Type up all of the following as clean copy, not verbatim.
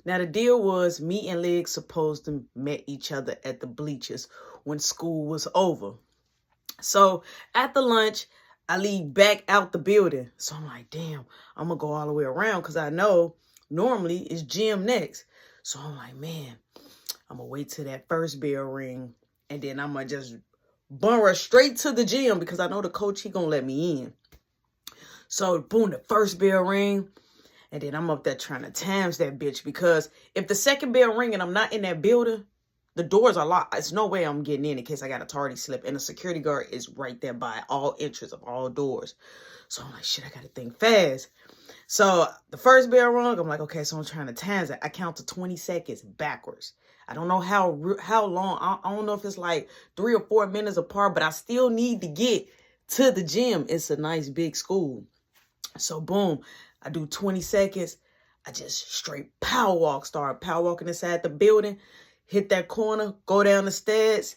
Now, the deal was me and Legs supposed to met each other at the bleachers when school was over. So after lunch, I leave back out the building. So I'm like, damn, I'm going to go all the way around because I know normally it's gym next. So I'm like, man, I'm going to wait till that first bell ring. And then I'm going to just bum straight to the gym because I know the coach, he going to let me in. So boom, the first bell ring. And then I'm up there trying to times that bitch because if the second bell ring and I'm not in that building, the doors are locked. It's no way I'm getting in case I got a tardy slip. And the security guard is right there by all entrances of all doors. So I'm like, shit, I got to think fast. So the first bell rung, I'm like, okay, so I'm trying to times it. I count to 20 seconds backwards. I don't know how long. I don't know if it's like 3 or 4 minutes apart, but I still need to get to the gym. It's a nice big school. So boom, I do 20 seconds. I just straight power walk, start power walking inside the building, hit that corner, go down the stairs,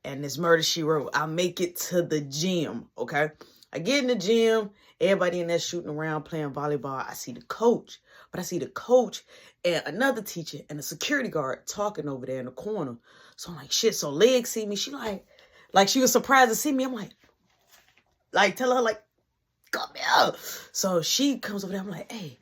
and this murder she wrote. I make it to the gym, okay? I get in the gym, everybody in there shooting around, playing volleyball. I see the coach, but I see the coach and another teacher and a security guard talking over there in the corner. So I'm like, shit, so Legs see me. She like she was surprised to see me. I'm like, tell her, like, come here. So she comes over there. I'm like, hey,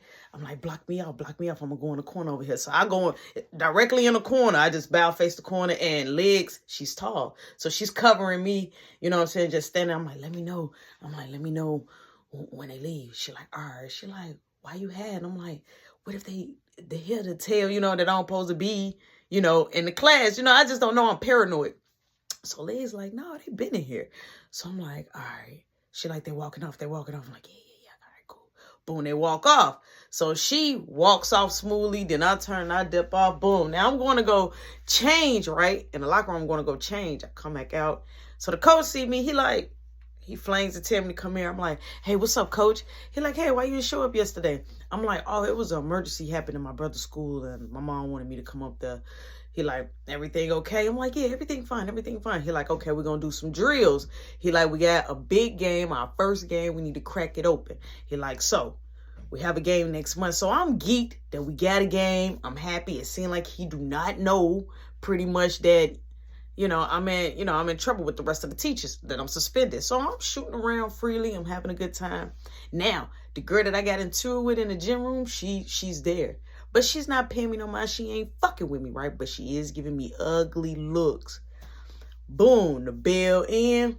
block me out. I'm going to go in the corner over here. So I go directly in the corner. I just bow face the corner and Legs, she's tall. So she's covering me, you know what I'm saying? Just standing. I'm like, let me know. Let me know when they leave. She like, all right. She like, why you had? I'm like, what if they hear the tale, you know, that I'm supposed to be, you know, in the class. You know, I just don't know. I'm paranoid. So Legs like, no, they been in here. So I'm like, all right. She like, they're walking off. I'm like, yeah. All right, cool. Boom, they walk off. So she walks off smoothly. Then I dip off. Boom. Now I'm going to go change, right? In the locker room, I'm going to go change. I come back out. So the coach see me. He flings it to me to come here. I'm like, hey, what's up, coach? He like, hey, why you didn't show up yesterday? I'm like, oh, it was an emergency happened in my brother's school. And my mom wanted me to come up there. He like, everything okay? I'm like, yeah, everything fine. He like, okay, we're going to do some drills. He like, we got a big game, our first game. We need to crack it open. He like, so we have a game next month. So I'm geeked that we got a game. I'm happy. It seemed like he do not know pretty much that, I'm in trouble with the rest of the teachers, that I'm suspended. So I'm shooting around freely. I'm having a good time. Now, the girl that I got into it with in the gym room, she's there. But she's not paying me no mind. She ain't fucking with me, right? But she is giving me ugly looks. Boom, the bell in.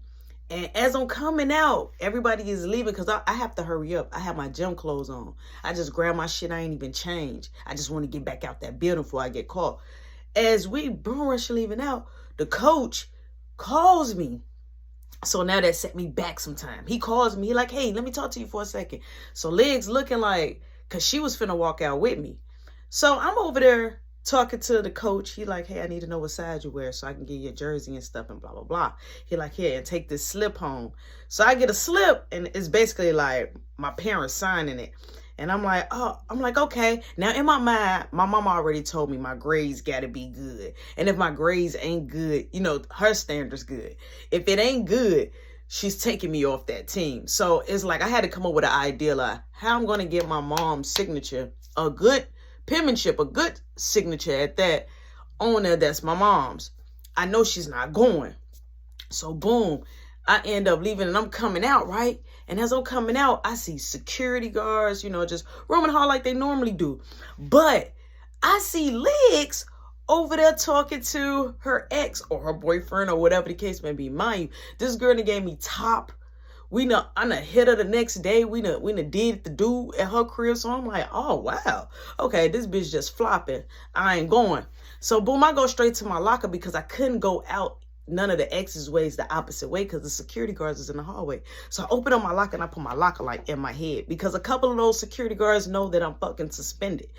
And as I'm coming out, everybody is leaving because I have to hurry up. I have my gym clothes on. I just grab my shit. I ain't even changed. I just want to get back out that building before I get caught. As we boom rush leaving out, the coach calls me. So now that set me back some time. He calls me. He like, hey, let me talk to you for a second. So Legs looking like, because she was finna walk out with me. So I'm over there talking to the coach. He like, hey, I need to know what size you wear so I can get your jersey and stuff and blah, blah, blah. He like, here, and take this slip home. So I get a slip and it's basically like my parents signing it. And I'm like, okay. Now in my mind, my mama already told me my grades got to be good. And if my grades ain't good, her standard's good. If it ain't good, she's taking me off that team. So it's like I had to come up with an idea like how I'm going to get my mom's signature, a good penmanship, a good signature at that, on there that's my mom's. I know she's not going. So boom, I end up leaving and I'm coming out, right? And as I'm coming out, I see security guards, just roaming hard like they normally do. But I see Legs over there talking to her ex or her boyfriend or whatever the case may be. Mind you, this girl that gave me top. I done hit her the next day. We done did the do at her crib. So I'm like, oh, wow. Okay, this bitch just flopping. I ain't going. So boom, I go straight to my locker because I couldn't go out none of the ex's ways the opposite way because the security guards is in the hallway. So I open up my locker and I put my locker like in my head because a couple of those security guards know that I'm fucking suspended.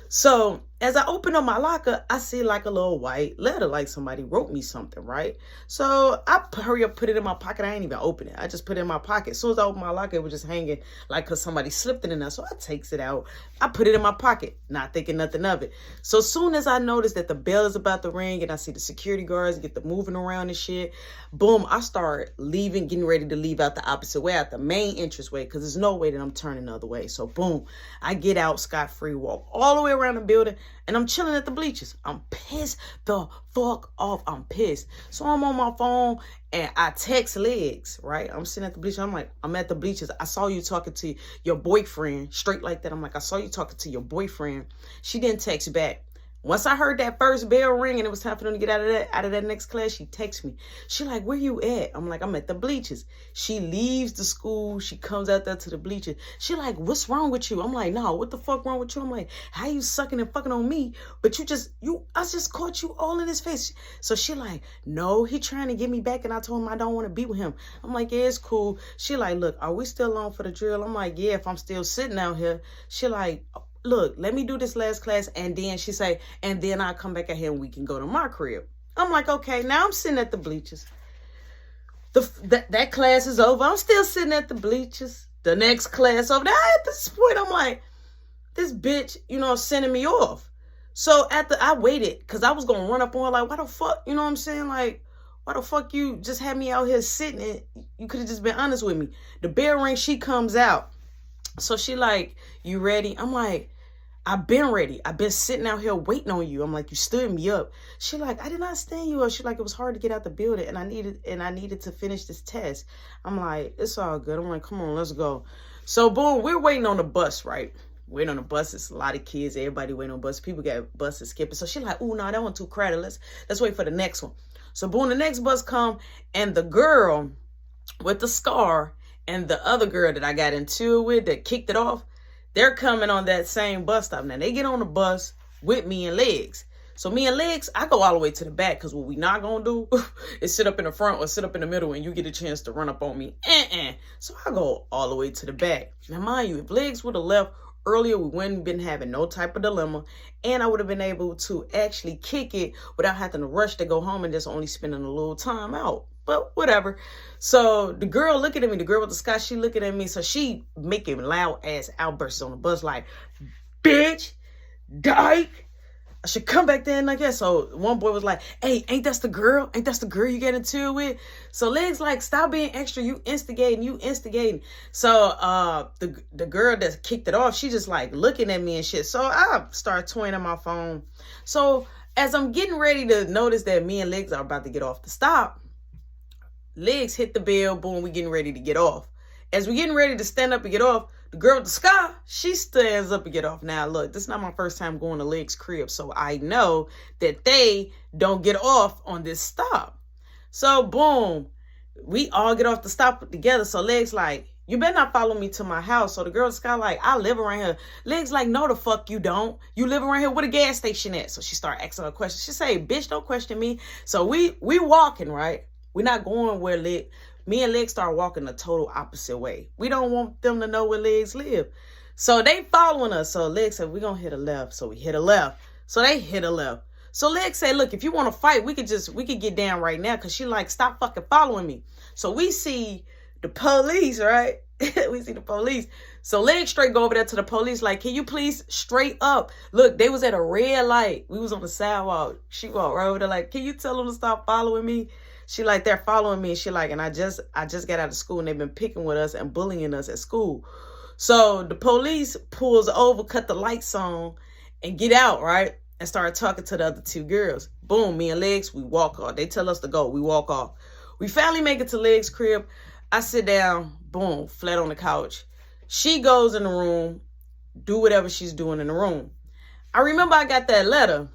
So as I open up my locker, I see like a little white letter, like somebody wrote me something, right? So I hurry up, put it in my pocket. I ain't even open it. I just put it in my pocket. As soon as I open my locker, it was just hanging like because somebody slipped it in there. So I takes it out. I put it in my pocket, not thinking nothing of it. So as soon as I notice that the bell is about to ring and I see the security guards get the moving around and shit, boom, I start leaving, getting ready to leave out the opposite way, out the main entrance way, because there's no way that I'm turning the other way. So boom, I get out scot-free, walk all the way around the building. and I'm chilling at the bleachers. I'm pissed the fuck off. I'm pissed. So I'm on my phone and I text Legs, right? I'm sitting at the bleachers. I'm like, I'm at the bleachers. I saw you talking to your boyfriend. Straight like that. I'm like, I saw you talking to your boyfriend. She didn't text back. Once I heard that first bell ring and it was time for them to get out of that next class, she texts me. She like, where you at? I'm like, I'm at the bleachers. She leaves the school. She comes out there to the bleachers. She like, what's wrong with you? I'm like, no, what the fuck wrong with you? I'm like, how you sucking and fucking on me? But I just caught you all in his face. So she like, no, he trying to get me back and I told him I don't want to be with him. I'm like, yeah, it's cool. She like, look, are we still on for the drill? I'm like, yeah, if I'm still sitting out here. She like, look, let me do this last class. And then she say, and then I'll come back out here and we can go to my crib. I'm like, okay, now I'm sitting at the bleachers. That class is over. I'm still sitting at the bleachers. The next class over there. At this point, I'm like, this bitch, sending me off. So I waited because I was going to run up on her like, why the fuck, you know what I'm saying? Like, why the fuck you just had me out here sitting and you could have just been honest with me. The bell ring, she comes out. So she like, you ready? I'm like, I've been ready. I've been sitting out here waiting on you. I'm like, you stood me up. She like, I did not stand you up. She like, it was hard to get out the building and I needed to finish this test. I'm like, it's all good. I'm like, come on, let's go. So boom, we're waiting on the bus, right? Waiting on the bus. It's a lot of kids. Everybody waiting on the bus. People got buses skipping. So she like, oh no, that one too crowded. Let's wait for the next one. So boom, the next bus come and the girl with the scar and the other girl that I got into it with that kicked it off, they're coming on that same bus stop. Now, they get on the bus with me and Legs. So me and Legs, I go all the way to the back because what we not going to do is sit up in the front or sit up in the middle and you get a chance to run up on me. So I go all the way to the back. Now, mind you, if Legs would have left earlier, we wouldn't have been having no type of dilemma. And I would have been able to actually kick it without having to rush to go home and just only spending a little time out. But whatever. So the girl looking at me, the girl with the sky, she looking at me. So she making loud ass outbursts on the bus like, bitch, dyke, I should come back there like that. So one boy was like, hey, ain't that the girl? Ain't that the girl you get into it with? So Legs like, stop being extra. You instigating. So the girl that kicked it off, she just like looking at me and shit. So I start toying on my phone. So as I'm getting ready to notice that me and Legs are about to get off the stop, Legs hit the bell, boom, we getting ready to get off. As we getting ready to stand up and get off, the girl with the sky, she stands up and get off. Now, look, this is not my first time going to Legs' crib, so I know that they don't get off on this stop. So, boom, we all get off the stop together. So Legs like, you better not follow me to my house. So the girl with the sky like, I live around here. Legs like, no, the fuck you don't. You live around here. Where the gas station at? So she start asking her questions. She say, bitch, don't question me. So we walking, right? We're not going where me and Legs start walking the total opposite way. We don't want them to know where Legs live. So they following us. So Legs said, we're going to hit a left. So we hit a left. So they hit a left. So Legs said, look, if you want to fight, we could get down right now. Because she like, stop fucking following me. So we see the police, right? We see the police. So Legs straight go over there to the police like, can you please straight up? Look, they was at a red light. We was on the sidewalk. She walked right over there like, can you tell them to stop following me? She like, they're following me. She like, and I just got out of school and they've been picking with us and bullying us at school. So the police pulls over, cut the lights on and get out, right? And start talking to the other two girls. Boom, me and Legs, we walk off. They tell us to go. We walk off. We finally make it to Legs' crib. I sit down, boom, flat on the couch. She goes in the room, do whatever she's doing in the room. I remember I got that letter,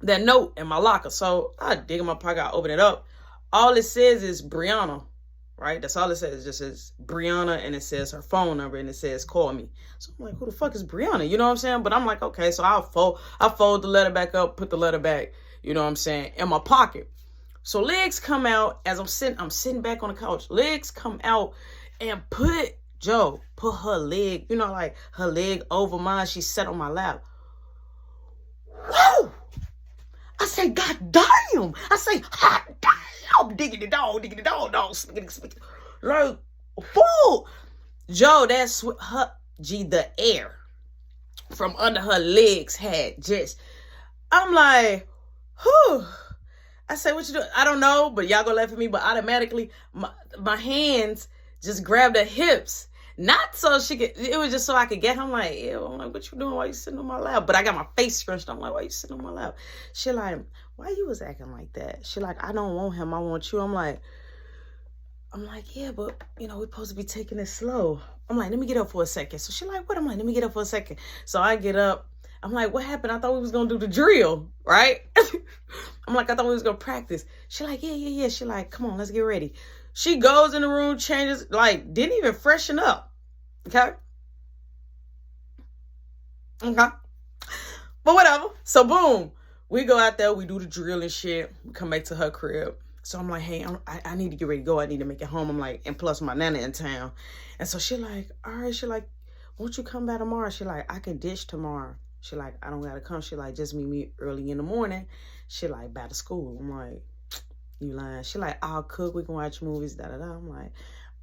that note in my locker. So I dig in my pocket, I open it up. All it says is Brianna, right? That's all it says. It just says Brianna and it says her phone number and it says call me. So I'm like, who the fuck is Brianna? You know what I'm saying? But I'm like, okay, so I fold the letter back up, put the letter back, you know what I'm saying, in my pocket. So Legs come out as I'm sitting back on the couch. Legs come out and put her leg, like her leg over mine. She sat on my lap. Whoa! I say, God damn! I say, hot damn! Diggity dog, dog. Like, fool! Joe, that's her, the air from under her legs had just, I'm like, whew. I say, what you doing? I don't know, but y'all gonna laugh at me, but automatically my hands just grabbed her hips. Not so she could, it was just so I could get her. I'm like, ew. I'm like, what you doing? Why you sitting on my lap? But I got my face scrunched. I'm like, why you sitting on my lap? She like, why you was acting like that? She like, I don't want him. I want you. I'm like, yeah, but, you know, we're supposed to be taking it slow. I'm like, let me get up for a second. So she like, what? I'm like, let me get up for a second. So I get up. I'm like, what happened? I thought we was going to do the drill, right? I'm like, I thought we was going to practice. She like, yeah. She like, come on, let's get ready. She goes in the room, changes, like, didn't even freshen up. Okay? Okay. But whatever. So boom. We go out there, we do the drill and shit. We come back to her crib. So I'm like, hey, I need to get ready to go. I need to make it home. I'm like, and plus my nana in town. And so she like, all right. She like, won't you come by tomorrow? She like, I can dish tomorrow. She like, I don't got to come. She like, just meet me early in the morning. She like, by the school. I'm like, you lying. She like, I'll cook. We can watch movies, da-da-da. I'm like,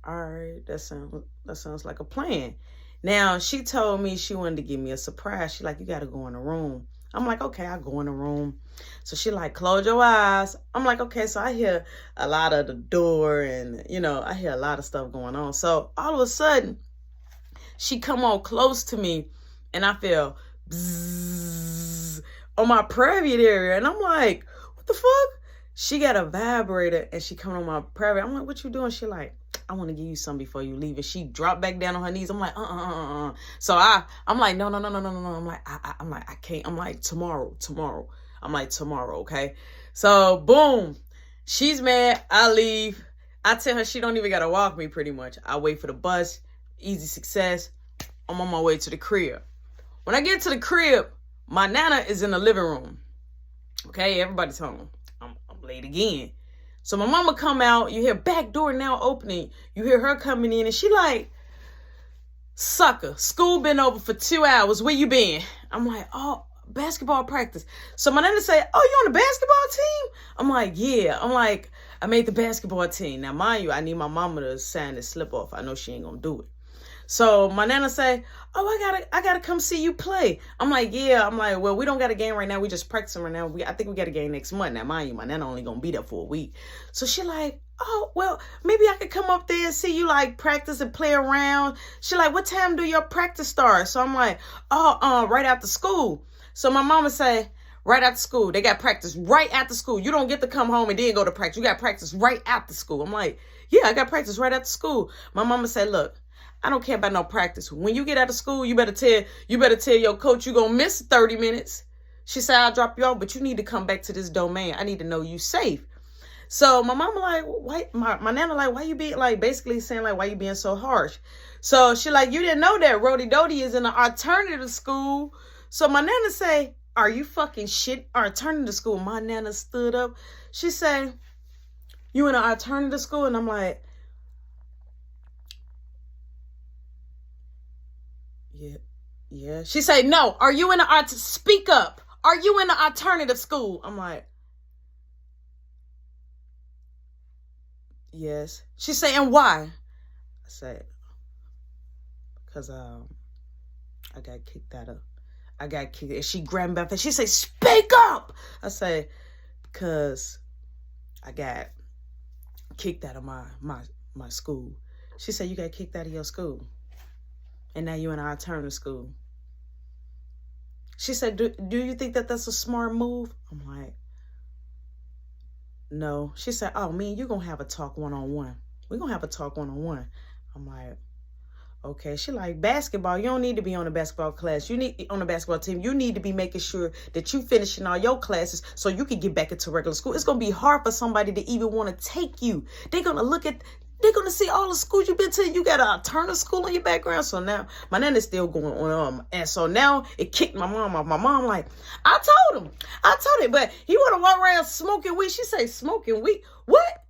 all right, that sounds like a plan. Now, she told me she wanted to give me a surprise. She like, you got to go in the room. I'm like, okay, I'll go in the room. So she like, close your eyes. I'm like, okay. So I hear a lot of the door and, you know, I hear a lot of stuff going on. So all of a sudden, she come on close to me and I feel bzzz on my private area. And I'm like, what the fuck? She got a vibrator and she coming on my private. I'm like, what you doing? She like, I want to give you something before you leave. And she dropped back down on her knees. I'm like, So I'm like, no. I'm like, I can't. I'm like, tomorrow. I'm like, tomorrow, okay? So boom, she's mad. I leave. I tell her she don't even got to walk me pretty much. I wait for the bus. Easy success. I'm on my way to the crib. When I get to the crib, my nana is in the living room. Okay, everybody's home. I'm late again. So my mama come out. You hear back door now opening. You hear her coming in and she like, sucker, school been over for 2 hours. Where you been? I'm like, oh, basketball practice. So my nana say, oh, you on the basketball team? I'm like, yeah. I'm like, I made the basketball team. Now, mind you, I need my mama to sign this slip off. I know she ain't gonna do it. So my nana say, oh, I gotta come see you play. I'm like, yeah. I'm like, well, we don't got a game right now. We just practicing right now. I think we got a game next month. Now, mind you, my nana only gonna be there for a week. So she like, oh, well, maybe I could come up there and see you like practice and play around. She like, what time do your practice start? So I'm like, oh, right after school. So my mama say, right after school. They got practice right after school. You don't get to come home and then go to practice. You got practice right after school. I'm like, yeah, I got practice right after school. My mama said, look, I don't care about no practice. When you get out of school, you better tell your coach you're going to miss 30 minutes. She said, I'll drop you off, but you need to come back to this domain. I need to know you safe. So my mama like, why, my nana like, why you being like, basically saying like, why you being so harsh? So she like, you didn't know that Rody Dodie is in an alternative school. So my nana say, are you fucking shit? Alternative school. My nana stood up. She said, you in an alternative school? And I'm like, yeah. She said, no, are you in an speak up? Are you in an alternative school? I'm like, yes. She said, and why? I said, because I got kicked out of. I got kicked. And she grabbed me by the face. She said, speak up. I said, because I got kicked out of my school. She said, you got kicked out of your school. And now you're in an alternative school. She said, do you think that that's a smart move? I'm like, no. She said, oh, me and you going to have a talk one-on-one. We're going to have a talk one-on-one. I'm like, okay. She like, basketball, you don't need to be on the basketball class. You need on the basketball team. You need to be making sure that you finishing all your classes so you can get back into regular school. It's going to be hard for somebody to even want to take you. They're going to see all the schools you've been to. You got an alternative school in your background. So now my nana's still going on. And so now it kicked my mom off. My mom like, I told him, but he want to walk around smoking weed. She say, smoking weed? What?